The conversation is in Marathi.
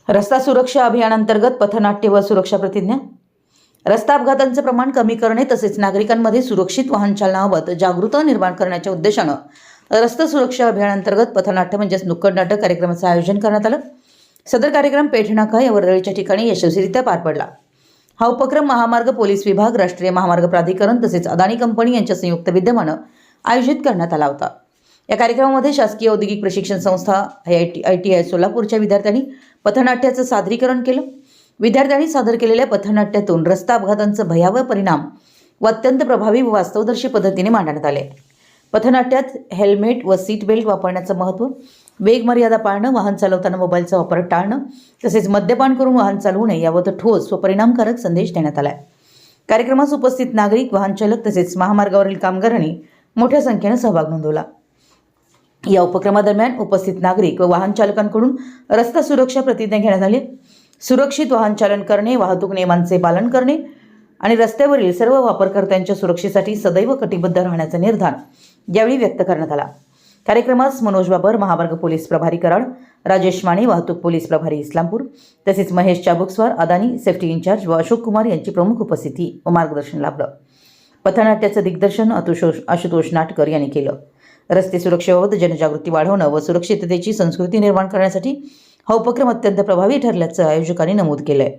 रस्ता सुरक्षा अभियानांतर्गत पथनाट्य व सुरक्षा प्रतिज्ञा. रस्ता अपघातांचे प्रमाण कमी करणे तसेच नागरिकांमध्ये सुरक्षित वाहन चालनाबाबत जागरूकता निर्माण करण्याच्या उद्देशाने रस्ता सुरक्षा अभियानांतर्गत पथनाट्य म्हणजेच नुक्कड नाटक कार्यक्रमाचे आयोजन करण्यात आलं. सदर कार्यक्रम पेठनाका या वर्दळीच्या ठिकाणी यशस्वीरित्या पार पडला. हा उपक्रम महामार्ग पोलीस विभाग, राष्ट्रीय महामार्ग प्राधिकरण तसेच अदानी कंपनी यांच्या संयुक्त विद्यमाने आयोजित करण्यात आला होता. या कार्यक्रमामध्ये शासकीय औद्योगिक प्रशिक्षण संस्था IITI सोलापूरच्या विद्यार्थ्यांनी पथनाट्याचं सादरीकरण केलं. विद्यार्थ्यांनी सादर केलेल्या पथनाट्यातून रस्ता अपघातांचे भयावह परिणाम व अत्यंत प्रभावी व वास्तवदर्शी पद्धतीने मांडण्यात आले. पथनाट्यात हेल्मेट व सीट बेल्ट वापरण्याचं महत्त्व, वेग मर्यादा पाळणं, वाहन चालवताना मोबाईलचा वापर टाळणं तसेच मद्यपान करून वाहन चालवू नये याबद्दल ठोस व परिणामकारक संदेश देण्यात आला. कार्यक्रमास उपस्थित नागरिक, वाहन चालक तसेच महामार्गावरील कामगारांनी मोठ्या संख्येने सहभाग नोंदवला. या उपक्रमादरम्यान उपस्थित नागरिक व वाहन चालकांकडून रस्ता सुरक्षा प्रतिज्ञा घेण्यात आली. सुरक्षित वाहन चालन करणे, वाहतूक नियमांचे पालन करणे आणि रस्त्यावरील सर्व वापरकर्त्यांच्या सुरक्षेसाठी सदैव कटिबद्ध राहण्याचा निर्धार यावेळी व्यक्त करण्यात आला. कार्यक्रमास मनोज बाबर, महामार्ग पोलीस प्रभारी कराड, राजेश माने, वाहतूक पोलीस प्रभारी इस्लामपूर तसेच महेश चाबुकस्वार, अदानी सेफ्टी इन्चार्ज व अशोक कुमार यांची प्रमुख उपस्थिती व मार्गदर्शन लाभलं. पथनाट्याचं दिग्दर्शन आशुतोष नाटकर यांनी केलं. रस्ते सुरक्षेबाबत जनजागृती वाढवणं व सुरक्षिततेची संस्कृती निर्माण करण्यासाठी हा उपक्रम अत्यंत प्रभावी ठरल्याचं आयोजकांनी नमूद केलंय.